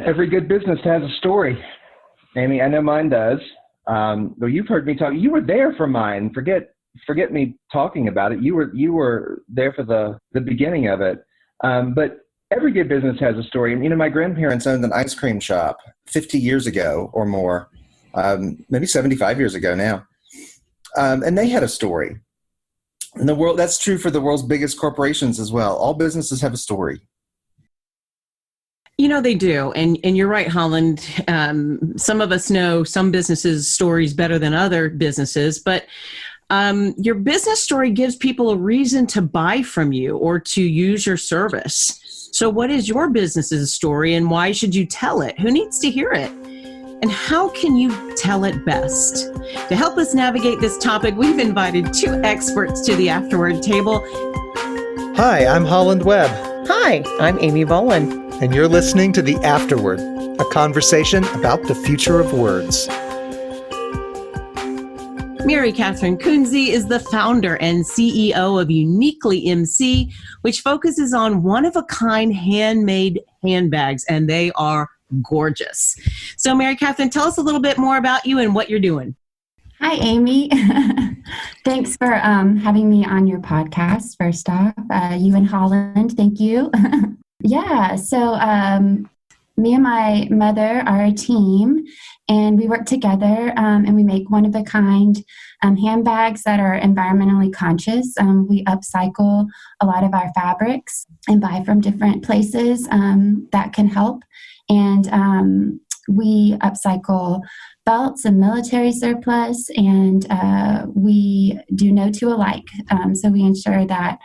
Every good business has a story. Amy, I know mine does. Well, you've heard me talk. You were there for mine. Forget me talking about it. You were there for the beginning of it. But every good business has a story. And, my grandparents owned an ice cream shop 50 years ago or more, maybe 75 years ago now. And they had a story. And that's true for the world's biggest corporations as well. All businesses have a story. They do. And you're right, Holland. Some of us know some businesses' stories better than other businesses, but your business story gives people a reason to buy from you or to use your service. So what is your business's story and why should you tell it? Who needs to hear it? And how can you tell it best? To help us navigate this topic, we've invited two experts to the Afterword table. Hi, I'm Holland Webb. Hi, I'm Amy Boland. And you're listening to The Afterword, a conversation about the future of words. Mary Catherine Kunze is the founder and CEO of Uniquely MC, which focuses on one-of-a-kind handmade handbags, and they are gorgeous. So, Mary Catherine, tell us a little bit more about you and what you're doing. Hi, Amy. Thanks for having me on your podcast, first off. You and Holland, thank you. Yeah, so me and my mother are a team, and we work together, and we make one-of-a-kind handbags that are environmentally conscious. We upcycle a lot of our fabrics and buy from different places that can help. And we upcycle belts and military surplus, and we do no two alike. So we ensure that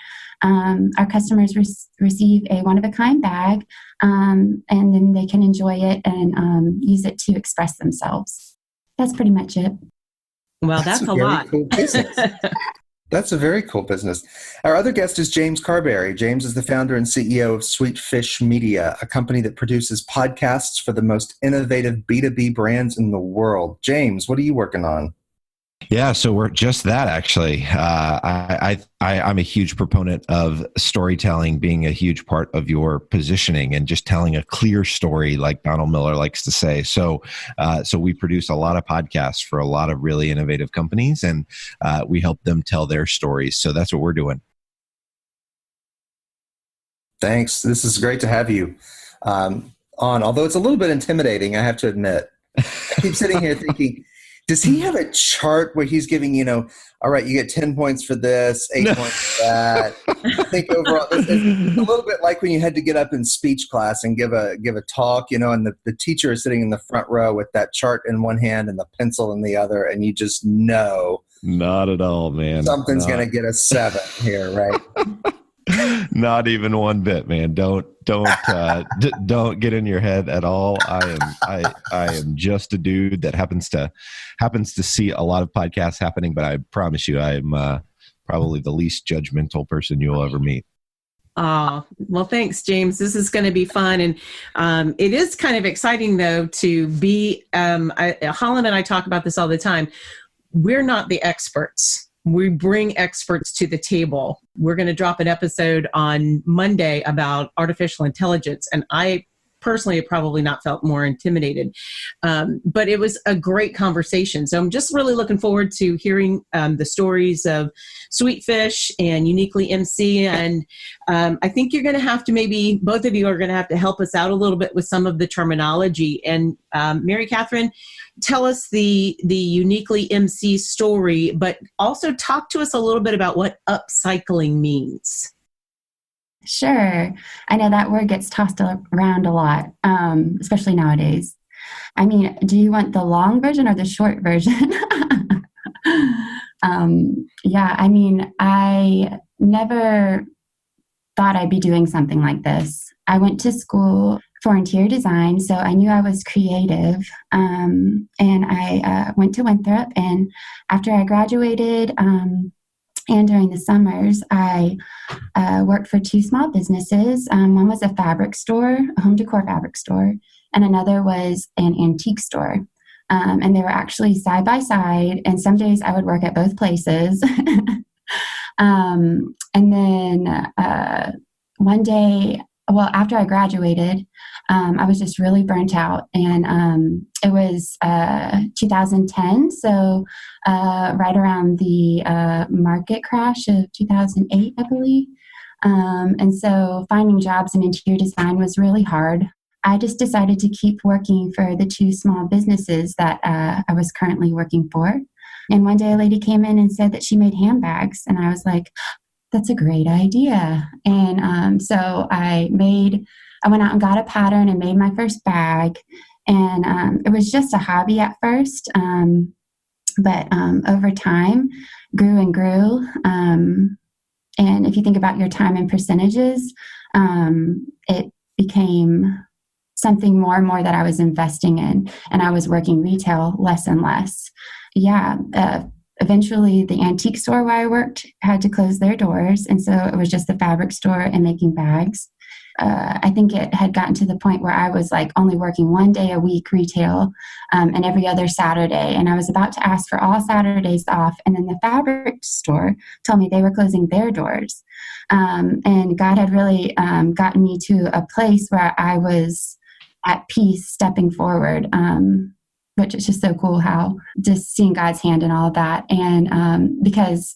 our customers receive a one-of-a-kind bag, and then they can enjoy it and use it to express themselves. That's pretty much it. Well, that's a lot. Cool business. That's a very cool business. Our other guest is James Carbary. James is the founder and CEO of Sweet Fish Media, a company that produces podcasts for the most innovative B2B brands in the world. James, what are you working on? Yeah, so we're just that, actually. I'm a huge proponent of storytelling being a huge part of your positioning and just telling a clear story, like Donald Miller likes to say. So we produce a lot of podcasts for a lot of really innovative companies, and we help them tell their stories. So that's what we're doing. Thanks. This is great to have you on, although it's a little bit intimidating, I have to admit. I keep sitting here thinking, does he have a chart where he's giving, all right, you get 10 points for this, 8 points for that? I think overall, it's a little bit like when you had to get up in speech class and give a talk, and the teacher is sitting in the front row with that chart in one hand and the pencil in the other, and you just know. Not at all, man. Something's going to get a 7 here, right? Not even one bit, man. Don't get in your head at all. I am just a dude that happens to see a lot of podcasts happening, but I promise you, I am probably the least judgmental person you'll ever meet. Oh, well, thanks, James. This is going to be fun. And it is kind of exciting, though, to be, Holland and I talk about this all the time. We're not the experts. We bring experts to the table. We're going to drop an episode on Monday about artificial intelligence, and I personally have probably not felt more intimidated. But it was a great conversation. So I'm just really looking forward to hearing the stories of Sweet Fish and Uniquely MC. And I think you're going to have to, maybe both of you are going to have to help us out a little bit with some of the terminology. And Mary Catherine, tell us the Uniquely MC story, but also talk to us a little bit about what upcycling means. Sure. I know that word gets tossed around a lot, especially nowadays. I mean, do you want the long version or the short version? Yeah, I mean, I never thought I'd be doing something like this. I went to school for interior design, so I knew I was creative. And I went to Winthrop, and after I graduated, and during the summers, I worked for 2 small businesses. One was a fabric store, a home decor fabric store, and another was an antique store. And they were actually side by side, and some days I would work at both places. And then one day well, after I graduated, I was just really burnt out. And it was 2010, so right around the market crash of 2008, I believe. And so finding jobs in interior design was really hard. I just decided to keep working for the 2 small businesses that I was currently working for. And one day a lady came in and said that she made handbags. And I was like, that's a great idea. And so I went out and got a pattern and made my first bag. And it was just a hobby at first. But over time, grew and grew. And if you think about your time in percentages, it became something more and more that I was investing in, and I was working retail less and less. Yeah. Eventually the antique store where I worked had to close their doors. And so it was just the fabric store and making bags. I think it had gotten to the point where I was like only working 1 day a week retail, and every other Saturday. And I was about to ask for all Saturdays off. And then the fabric store told me they were closing their doors. And God had really gotten me to a place where I was at peace stepping forward, which is just so cool how just seeing God's hand in all of that. And because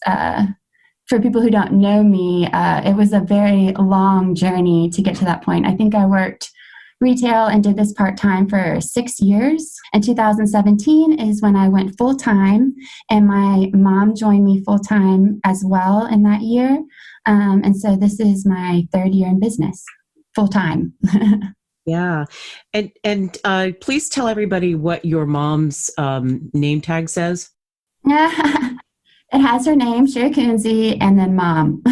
for people who don't know me, it was a very long journey to get to that point. I think I worked retail and did this part-time for 6 years. And 2017 is when I went full-time, and my mom joined me full-time as well in that year. And so this is my 3rd year in business, full-time. Yeah. And please tell everybody what your mom's name tag says. It has her name, Sherry Kunze, and then mom.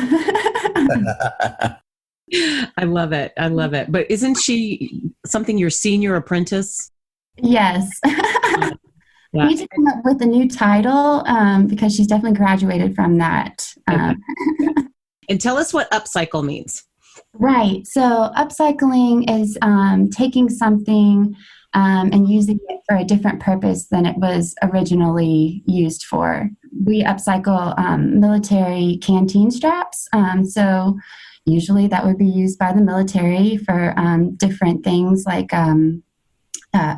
I love it. I love it. But isn't she something your senior apprentice? Yes. Yeah. We need to come up with a new title because she's definitely graduated from that. Okay. And tell us what upcycle means. Right. So upcycling is taking something and using it for a different purpose than it was originally used for. We upcycle military canteen straps. So usually that would be used by the military for different things like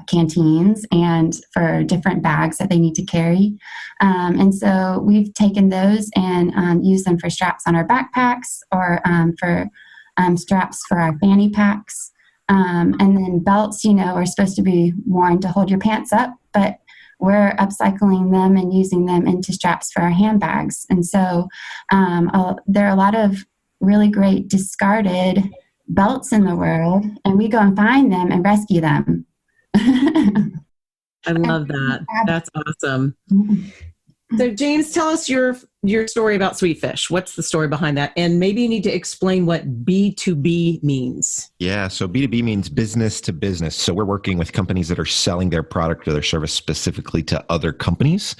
canteens and for different bags that they need to carry. And so we've taken those and used them for straps on our backpacks or for straps for our fanny packs. And then belts, are supposed to be worn to hold your pants up, but we're upcycling them and using them into straps for our handbags. And so there are a lot of really great discarded belts in the world, and we go and find them and rescue them. I love that. That's awesome. So James, tell us your story about Sweetfish. What's the story behind that? And maybe you need to explain what B2B means. Yeah, so B2B means business to business. So we're working with companies that are selling their product or their service specifically to other companies.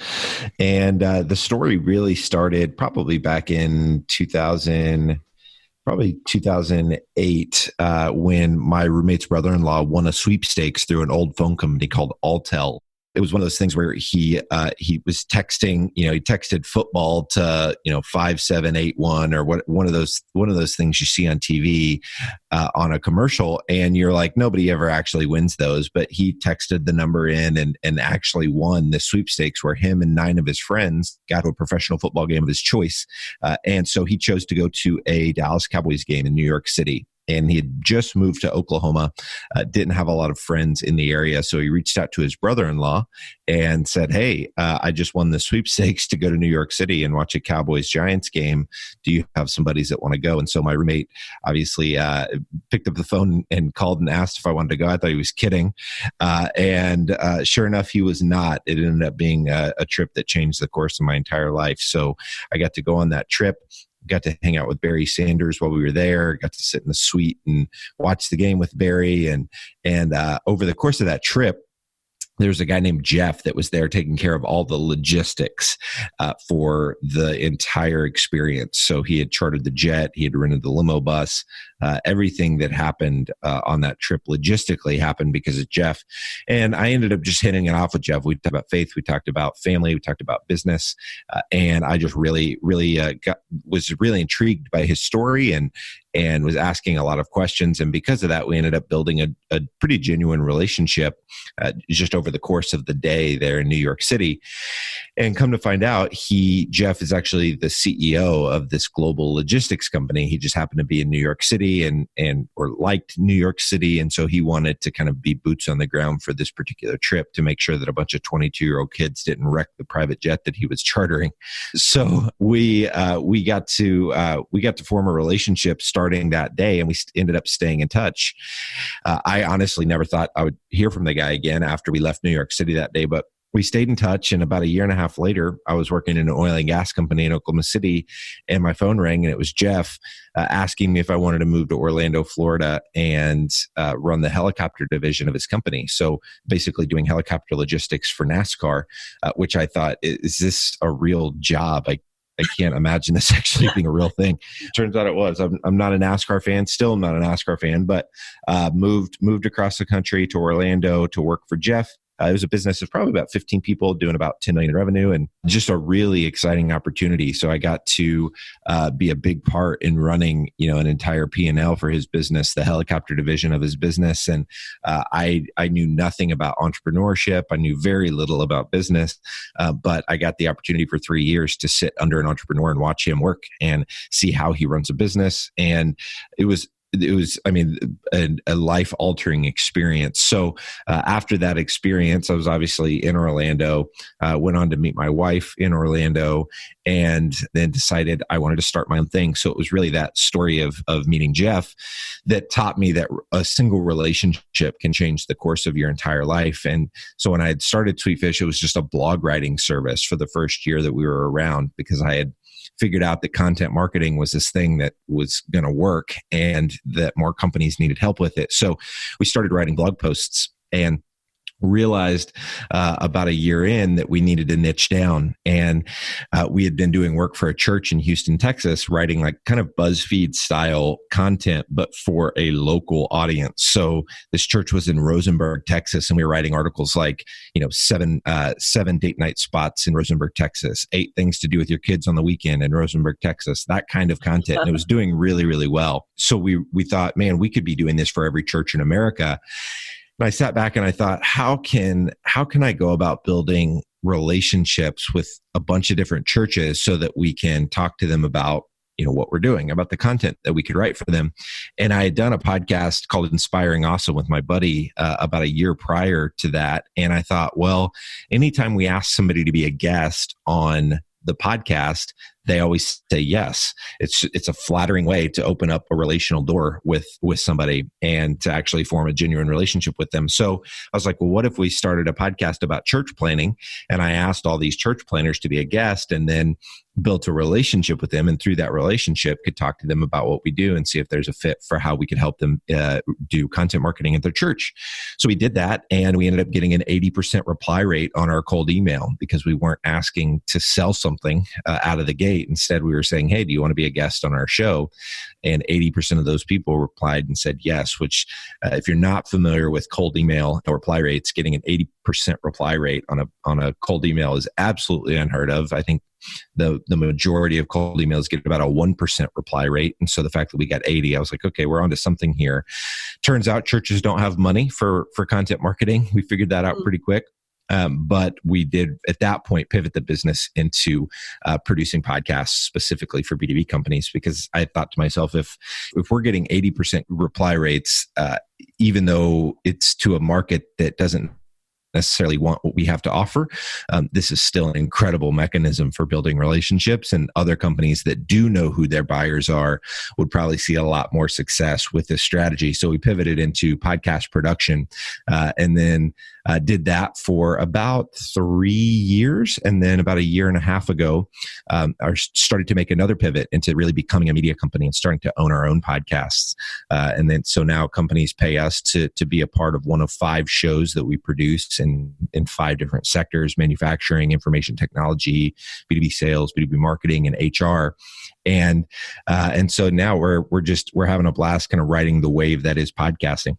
And the story really started probably back in 2008, when my roommate's brother-in-law won a sweepstakes through an old phone company called Alltel. It was one of those things where he was texting, he texted football to 5781 or one of those things you see on TV on a commercial, and you're like, nobody ever actually wins those, but he texted the number in and actually won the sweepstakes where him and 9 of his friends got to a professional football game of his choice, and so he chose to go to a Dallas Cowboys game in New York City. And he had just moved to Oklahoma, didn't have a lot of friends in the area. So he reached out to his brother-in-law and said, hey, I just won the sweepstakes to go to New York City and watch a Cowboys-Giants game. Do you have some buddies that want to go? And so my roommate obviously picked up the phone and called and asked if I wanted to go. I thought he was kidding. And sure enough, he was not. It ended up being a trip that changed the course of my entire life. So I got to go on that trip. Got to hang out with Barry Sanders while we were there, got to sit in the suite and watch the game with Barry. And over the course of that trip, there was a guy named Jeff that was there taking care of all the logistics for the entire experience. So he had chartered the jet, he had rented the limo bus. Everything that happened on that trip logistically happened because of Jeff. And I ended up just hitting it off with Jeff. We talked about faith, we talked about family, we talked about business. And I just really was really intrigued by his story and and was asking a lot of questions. And because of that, we ended up building a pretty genuine relationship just over the course of the day there in New York City. And come to find out, Jeff is actually the CEO of this global logistics company. He just happened to be in New York City or liked New York City. And so he wanted to kind of be boots on the ground for this particular trip to make sure that a bunch of 22-year-old kids didn't wreck the private jet that he was chartering. So we got to form a relationship starting that day, and we ended up staying in touch. I honestly never thought I would hear from the guy again after we left New York City that day, but we stayed in touch, and about a year and a half later, I was working in an oil and gas company in Oklahoma City, and my phone rang, and it was Jeff asking me if I wanted to move to Orlando, Florida, and run the helicopter division of his company. So basically doing helicopter logistics for NASCAR, which I thought, is this a real job? I can't imagine this actually being a real thing. Turns out it was. I'm not a NASCAR fan, still not a NASCAR fan, but moved across the country to Orlando to work for Jeff. It was a business of probably about 15 people doing about 10 million in revenue, and just a really exciting opportunity. So I got to be a big part in running, an entire P&L for his business, the helicopter division of his business. And I knew nothing about entrepreneurship. I knew very little about business, but I got the opportunity for 3 years to sit under an entrepreneur and watch him work and see how he runs a business. And it was, a life-altering experience. So after that experience, I was obviously in Orlando, went on to meet my wife in Orlando, and then decided I wanted to start my own thing. So it was really that story of meeting Jeff that taught me that a single relationship can change the course of your entire life. And so when I had started Tweetfish, it was just a blog writing service for the first year that we were around, because I had figured out that content marketing was this thing that was going to work and that more companies needed help with it. So we started writing blog posts and realized about a year in that we needed to niche down. And we had been doing work for a church in Houston, Texas, writing like kind of BuzzFeed style content, but for a local audience. So this church was in Rosenberg, Texas, and we were writing articles like, 7 date night spots in Rosenberg, Texas, 8 things to do with your kids on the weekend in Rosenberg, Texas, that kind of content. And it was doing really, really well. So we thought, man, we could be doing this for every church in America. And I sat back and I thought, how can I go about building relationships with a bunch of different churches so that we can talk to them about, what we're doing, about the content that we could write for them. And I had done a podcast called Inspiring Awesome with my buddy about a year prior to that. And I thought, well, anytime we ask somebody to be a guest on the podcast, they always say yes. It's a flattering way to open up a relational door with somebody and to actually form a genuine relationship with them. So I was like, well, what if we started a podcast about church planning? And I asked all these church planners to be a guest, and then built a relationship with them, and through that relationship could talk to them about what we do and see if there's a fit for how we could help them do content marketing at their church. So we did that, and we ended up getting an 80% reply rate on our cold email, because we weren't asking to sell something out of the gate. Instead, we were saying, hey, do you want to be a guest on our show? And 80% of those people replied and said yes, which if you're not familiar with cold email or reply rates, getting an 80% reply rate on a cold email is absolutely unheard of. I think the majority of cold emails get about a 1% reply rate. And so the fact that we got 80, I was like, okay, we're onto something here. Turns out churches don't have money for content marketing. We figured that out pretty quick. But we did at that point pivot the business into producing podcasts specifically for B2B companies, because I thought to myself, if we're getting 80% reply rates, even though it's to a market that doesn't necessarily want what we have to offer, this is still an incredible mechanism for building relationships, and other companies that do know who their buyers are would probably see a lot more success with this strategy. So we pivoted into podcast production, and then did that for about 3 years. And then about a year and a half ago, I started to make another pivot into really becoming a media company and starting to own our own podcasts. And then so now companies pay us to be a part of one of 5 shows that we produce in 5 different sectors: manufacturing, information technology, B2B sales, B2B marketing, and HR. And so now we're having a blast kind of riding the wave that is podcasting.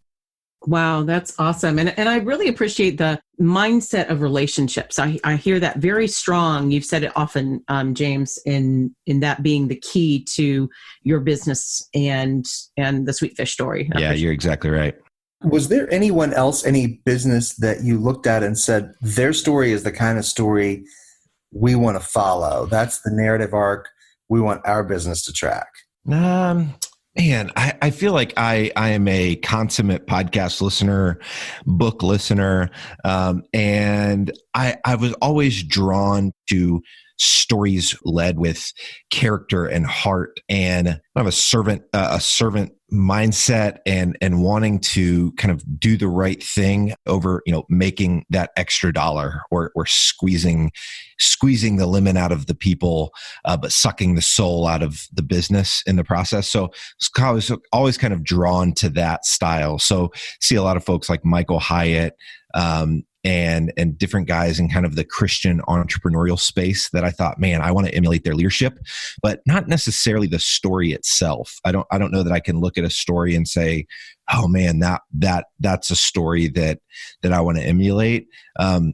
Wow, that's awesome. And I really appreciate the mindset of relationships. I hear that very strong. You've said it often, James, in that being the key to your business and the Sweet Fish story. Yeah, you're exactly right. Was there anyone else, any business that you looked at and said, their story is the kind of story we want to follow? That's the narrative arc we want our business to track. Man, I feel like I am a consummate podcast listener, book listener, and I was always drawn to stories led with character and heart, and kind of a servant mindset, and wanting to kind of do the right thing over, making that extra dollar or squeezing the lemon out of the people, but sucking the soul out of the business in the process. So I was always kind of drawn to that style. So see a lot of folks like Michael Hyatt, and different guys in kind of the Christian entrepreneurial space that I thought, man, I want to emulate their leadership, but not necessarily the story itself. I don't know that I can look at a story and say, oh man, that's a story that I want to emulate.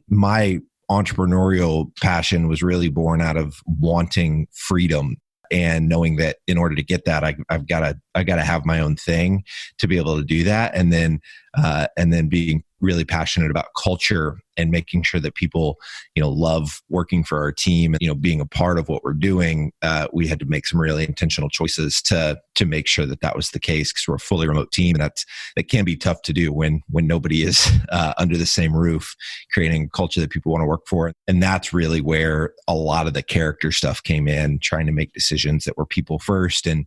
My entrepreneurial passion was really born out of wanting freedom and knowing that in order to get that, I've got to have my own thing to be able to do that. And then being really passionate about culture and making sure that people, love working for our team and, being a part of what we're doing. We had to make some really intentional choices to make sure that was the case, because we're a fully remote team, and that can be tough to do when nobody is under the same roof, creating a culture that people want to work for. And that's really where a lot of the character stuff came in, trying to make decisions that were people first, and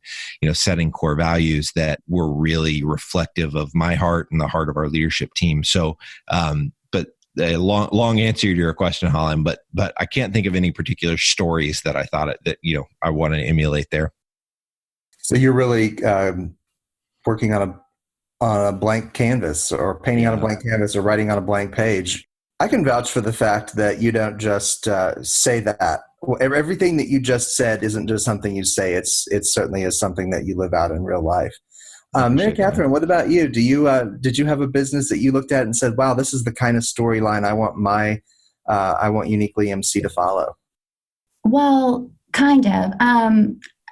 setting core values that were really reflective of my heart and the heart of our leadership team. So, but a long answer to your question, Holland, but I can't think of any particular stories that I thought that I want to emulate there. So you're really working on a blank canvas, or painting on a blank canvas, or writing on a blank page. I can vouch for the fact that you don't just say that. Everything that you just said isn't just something you say. It certainly is something that you live out in real life. Mary Catherine, what about you? Did you have a business that you looked at and said, "Wow, this is the kind of storyline I want Uniquely EMC to follow"? Well, kind of.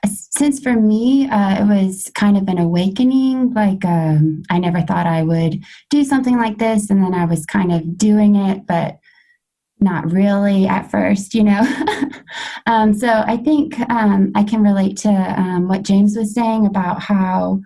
Since for me, it was kind of an awakening. Like, I never thought I would do something like this, and then I was kind of doing it, but not really at first, So I think I can relate to what James was saying about how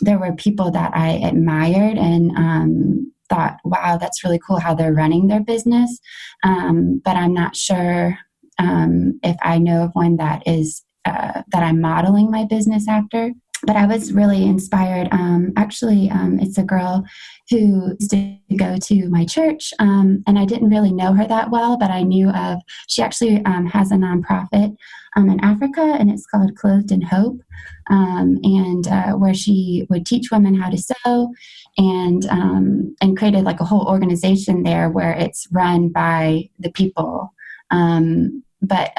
there were people that I admired and thought, wow, that's really cool how they're running their business. But I'm not sure if I know of one that is that I'm modeling my business after. But I was really inspired. Actually, it's a girl who used to go to my church, and I didn't really know her that well, but I knew of, she actually has a nonprofit in Africa, and it's called Clothed in Hope, and where she would teach women how to sew, and created like a whole organization there where it's run by the people. But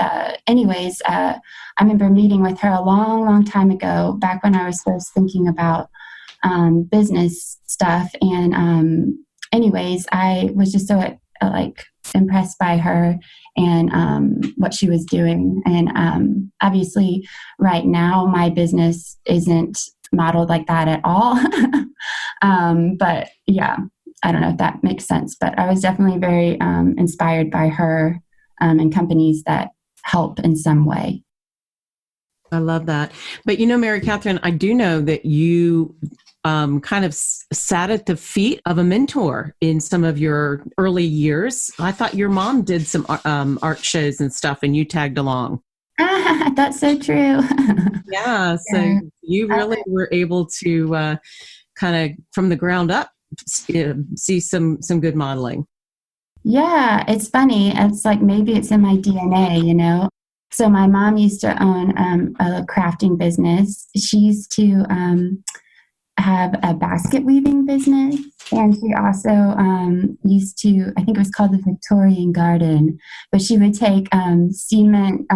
anyways, I remember meeting with her a long, long time ago, back when I was first thinking about business stuff. And anyways, I was just so impressed by her and what she was doing. And obviously, right now, my business isn't modeled like that at all. But yeah, I don't know if that makes sense. But I was definitely very inspired by her. And companies that help in some way. I love that. But Mary Catherine, I do know that you kind of sat at the feet of a mentor in some of your early years. I thought your mom did some art shows and stuff, and you tagged along. That's so true. Yeah. So you really were able to kind of from the ground up see some good modeling. Yeah, it's funny. It's like maybe it's in my DNA, So my mom used to own a crafting business. She used to have a basket weaving business, and she also used to, I think it was called the Victorian Garden, but she would take cement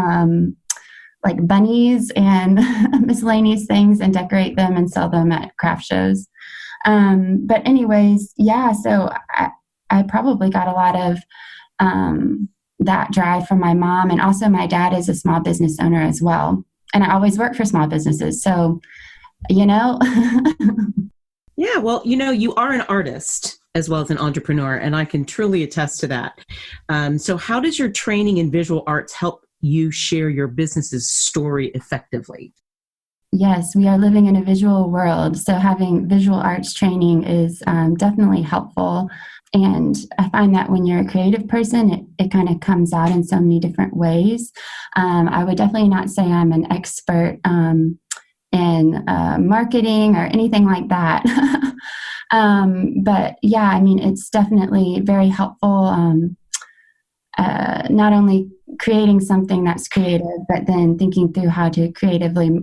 like bunnies and miscellaneous things and decorate them and sell them at craft shows. But anyways, yeah, so I probably got a lot of that drive from my mom. And also my dad is a small business owner as well. And I always work for small businesses. So, you know. Yeah, well, you are an artist as well as an entrepreneur, and I can truly attest to that. So how does your training in visual arts help you share your business's story effectively? Yes, we are living in a visual world. So having visual arts training is definitely helpful. And I find that when you're a creative person, it kind of comes out in so many different ways. I would definitely not say I'm an expert in marketing or anything like that. But yeah, I mean, it's definitely very helpful. Not only creating something that's creative, but then thinking through how to creatively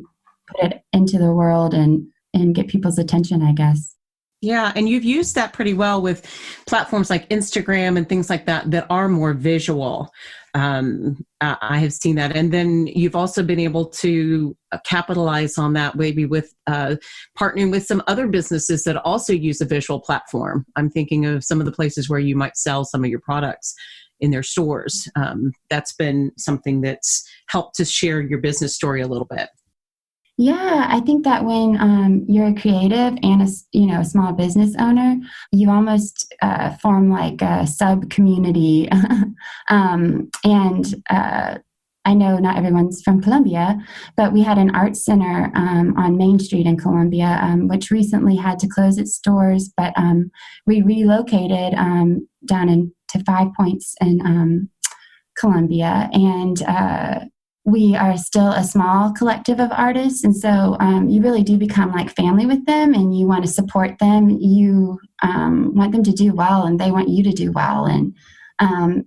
put it into the world and get people's attention, I guess. Yeah, and you've used that pretty well with platforms like Instagram and things like that are more visual. I have seen that. And then you've also been able to capitalize on that maybe with partnering with some other businesses that also use a visual platform. I'm thinking of some of the places where you might sell some of your products in their stores. That's been something that's helped to share your business story a little bit. Yeah, I think that when you're a creative and a small business owner, you almost form like a sub community. And I know not everyone's from Columbia, but we had an art center on Main Street in Columbia, which recently had to close its doors, but we relocated down into 5 Points in Columbia, and we are still a small collective of artists. And so you really do become like family with them, and you want to support them. You want them to do well, and they want you to do well. And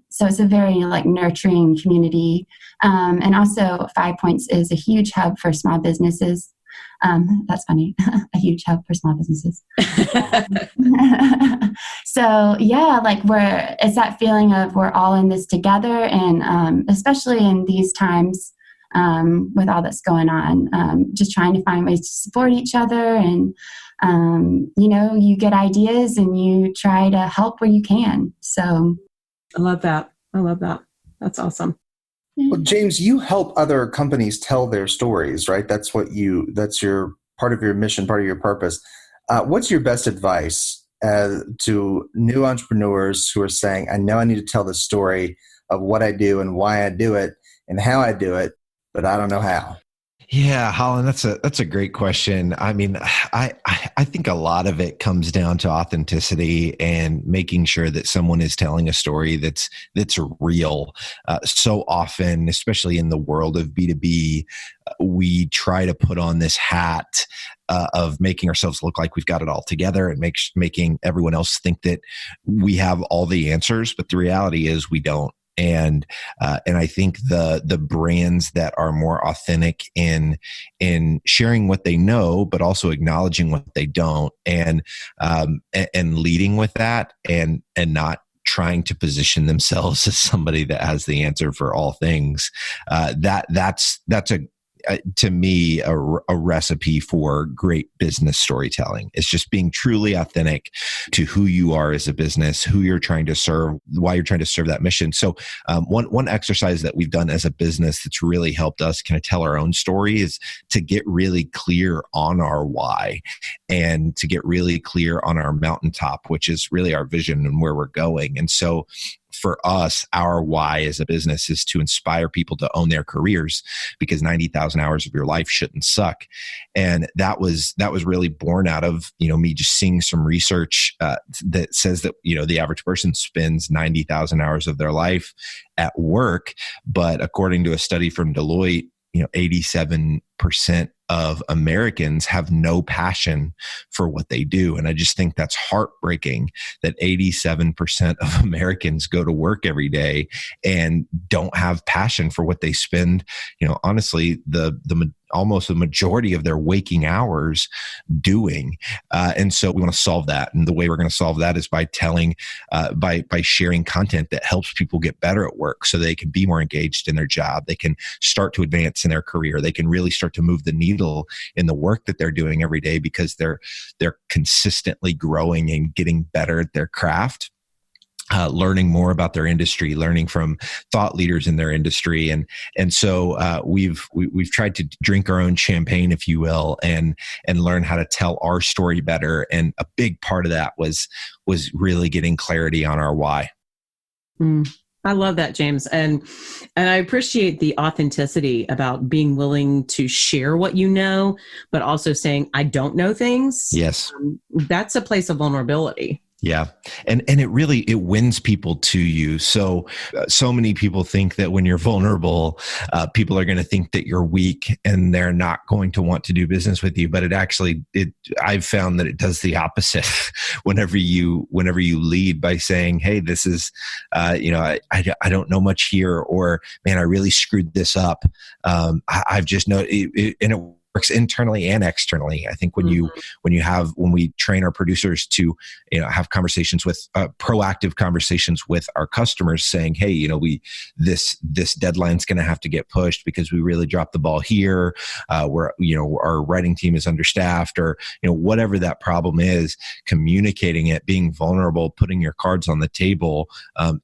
so it's a very like nurturing community. And also 5 Points is a huge hub for small businesses. That's funny, a huge hub for small businesses. So yeah, like it's that feeling of we're all in this together, and especially in these times with all that's going on, just trying to find ways to support each other, and you get ideas and you try to help where you can. So I love that. That's awesome. Well, James, you help other companies tell their stories, right? That's your part of your mission, part of your purpose. What's your best advice to new entrepreneurs who are saying, I know I need to tell the story of what I do and why I do it and how I do it, but I don't know how? Yeah, Holland, that's a great question. I mean, I think a lot of it comes down to authenticity and making sure that someone is telling a story that's real. So often, especially in the world of B2B, we try to put on this hat of making ourselves look like we've got it all together and making everyone else think that we have all the answers. But the reality is we don't. And I think the brands that are more authentic in sharing what they know, but also acknowledging what they don't, and leading with that, and not trying to position themselves as somebody that has the answer for all things. That's to me a recipe for great business storytelling. It's just being truly authentic to who you are as a business, who you're trying to serve, why you're trying to serve that mission. So one exercise that we've done as a business that's really helped us kind of tell our own story is to get really clear on our why, and to get really clear on our mountaintop, which is really our vision and where we're going. And so for us, our why as a business is to inspire people to own their careers, because 90,000 hours of your life shouldn't suck. And that was really born out of, me just seeing some research that says that, the average person spends 90,000 hours of their life at work. But according to a study from Deloitte, 87% of Americans have no passion for what they do. And I just think that's heartbreaking that 87% of Americans go to work every day and don't have passion for what they spend. Honestly, the almost a majority of their waking hours doing. And so we want to solve that. And the way we're going to solve that is by telling, by sharing content that helps people get better at work so they can be more engaged in their job. They can start to advance in their career. They can really start to move the needle in the work that they're doing every day because they're consistently growing and getting better at their craft. Learning more about their industry, learning from thought leaders in their industry, and so we've tried to drink our own champagne, if you will, and learn how to tell our story better. And a big part of that was really getting clarity on our why. I love that, James, and I appreciate the authenticity about being willing to share what you know, but also saying I don't know things. Yes, that's a place of vulnerability. Yeah. And it wins people to you. So many people think that when you're vulnerable, people are going to think that you're weak and they're not going to want to do business with you. But I've found that it does the opposite whenever you lead by saying, hey, this is, I don't know much here, or man, I really screwed this up. I've just noticed and it works internally and externally. I think when we train our producers to, have conversations with proactive conversations with our customers saying, hey, this deadline's going to have to get pushed because we really dropped the ball here. Our writing team is understaffed, or, whatever that problem is, communicating it, being vulnerable, putting your cards on the table,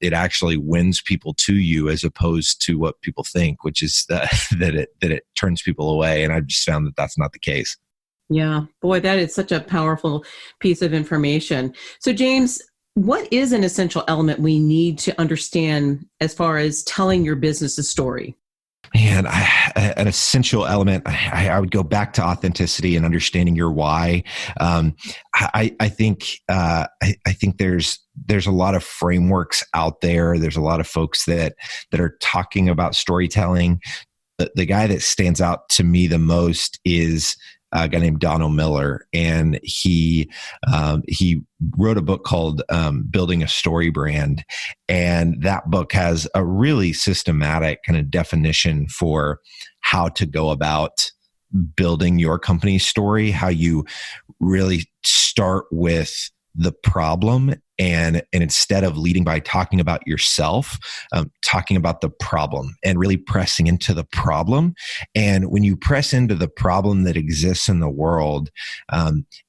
it actually wins people to you as opposed to what people think, which is that it turns people away. And I've just found that that's not the case. Yeah, boy, that is such a powerful piece of information. So, James, what is an essential element we need to understand as far as telling your business a story? Man, an essential element, I would go back to authenticity and understanding your why. I think there's a lot of frameworks out there. There's a lot of folks that are talking about storytelling. The guy that stands out to me the most is a guy named Donald Miller, and he wrote a book called Building a Story Brand, and that book has a really systematic kind of definition for how to go about building your company's story, how you really start with the problem, and instead of leading by talking about yourself, talking about the problem and really pressing into the problem. And when you press into the problem that exists in the world,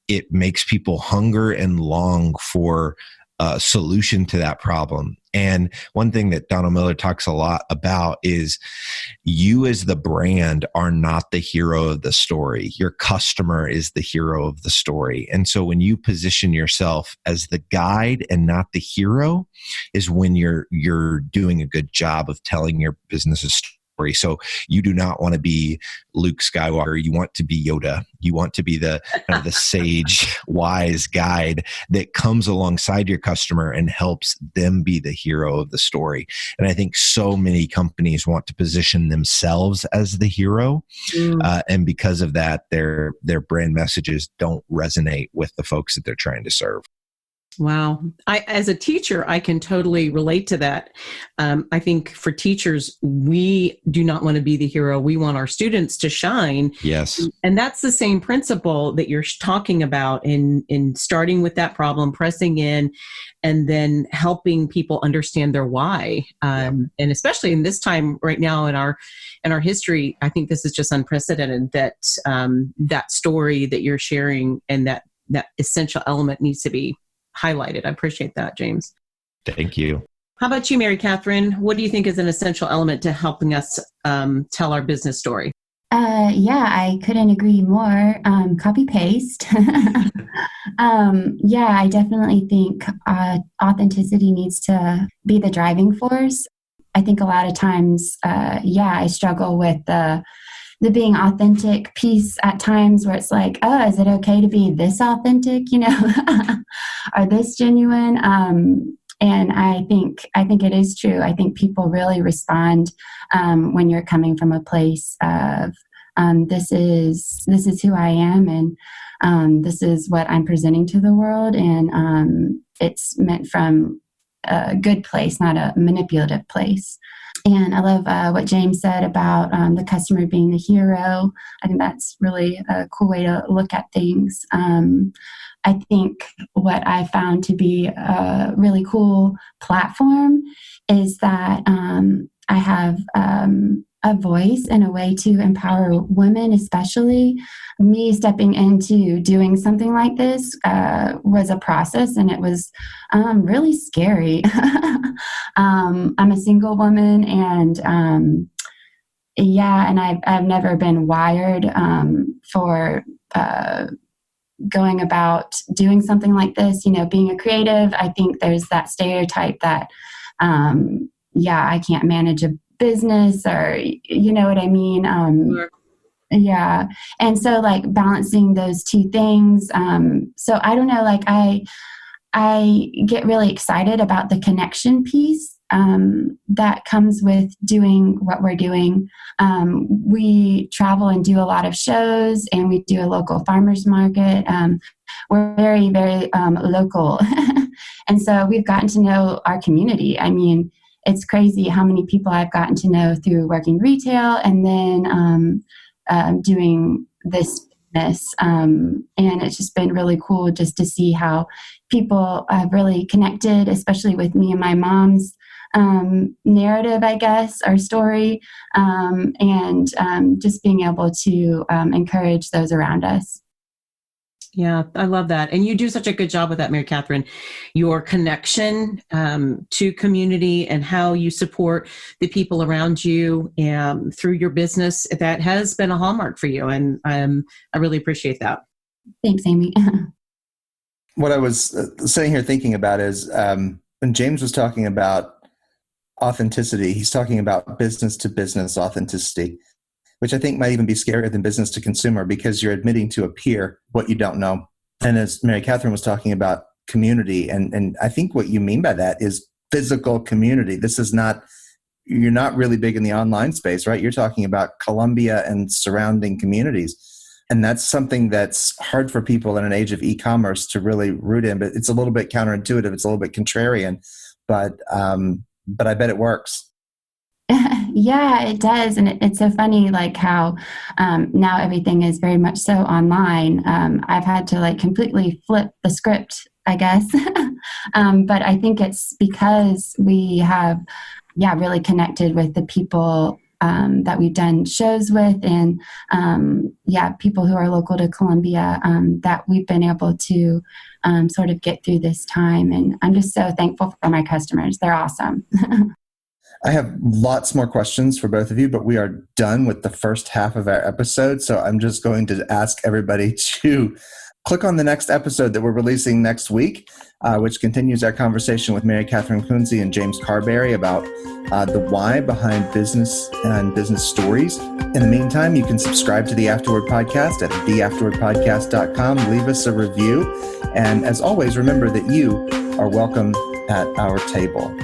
it makes people hunger and long for a solution to that problem. And one thing that Donald Miller talks a lot about is you as the brand are not the hero of the story. Your customer is the hero of the story. And so when you position yourself as the guide and not the hero is when you're doing a good job of telling your business's story. So you do not want to be Luke Skywalker. You want to be Yoda. You want to be the sage, wise guide that comes alongside your customer and helps them be the hero of the story. And I think so many companies want to position themselves as the hero. And because of that, their brand messages don't resonate with the folks that they're trying to serve. Wow. As a teacher, I can totally relate to that. I think for teachers, we do not want to be the hero. We want our students to shine. Yes. And that's the same principle that you're talking about in starting with that problem, pressing in, and then helping people understand their why. And especially in this time right now in our history, I think this is just unprecedented that that story that you're sharing and that essential element needs to be highlighted. I appreciate that, James. Thank you. How about you, Mary Catherine? What do you think is an essential element to helping us tell our business story? I couldn't agree more. Copy paste. I definitely think authenticity needs to be the driving force. I think a lot of times, I struggle with the being authentic piece at times where it's like, oh, is it okay to be this authentic, or this genuine? And I think it is true. I think people really respond when you're coming from a place of this is who I am, and this is what I'm presenting to the world, and it's meant from a good place, not a manipulative place. And I love what James said about the customer being the hero. I think that's really a cool way to look at things. I think what I found to be a really cool platform is that I have a voice and a way to empower women, especially. Me stepping into doing something like this was a process, and it was really scary. I'm a single woman, and and I've never been wired for going about doing something like this. Being a creative, I think there's that stereotype that I can't manage a business, or you know what I mean. Sure. Yeah. And so like balancing those two things. So I don't know, like I get really excited about the connection piece that comes with doing what we're doing. We travel and do a lot of shows, and we do a local farmers market. We're very, very local. And so we've gotten to know our community. I mean, it's crazy how many people I've gotten to know through working retail and then doing this business. And it's just been really cool just to see how people have really connected, especially with me and my mom's narrative, I guess, our story, and just being able to encourage those around us. Yeah, I love that. And you do such a good job with that, Mary Catherine. Your connection to community and how you support the people around you through your business, that has been a hallmark for you. And I really appreciate that. Thanks, Amy. What I was sitting here thinking about is when James was talking about authenticity, he's talking about business to business authenticity, which I think might even be scarier than business to consumer, because you're admitting to a peer what you don't know. And as Mary Catherine was talking about community, and I think what you mean by that is physical community. This is not, you're not really big in the online space, right? You're talking about Columbia and surrounding communities. And that's something that's hard for people in an age of e-commerce to really root in, but it's a little bit counterintuitive. It's a little bit contrarian, but I bet it works. Yeah, it does. And it's so funny, like how now everything is very much so online. I've had to like completely flip the script, I guess. But I think it's because we have, really connected with the people that we've done shows with, and people who are local to Columbia, that we've been able to sort of get through this time. And I'm just so thankful for my customers. They're awesome. I have lots more questions for both of you, but we are done with the first half of our episode. So I'm just going to ask everybody to click on the next episode that we're releasing next week, which continues our conversation with Mary Catherine Kunze and James Carbary about the why behind business and business stories. In the meantime, you can subscribe to the Afterword podcast at theafterwordpodcast.com. Leave us a review. And as always, remember that you are welcome at our table.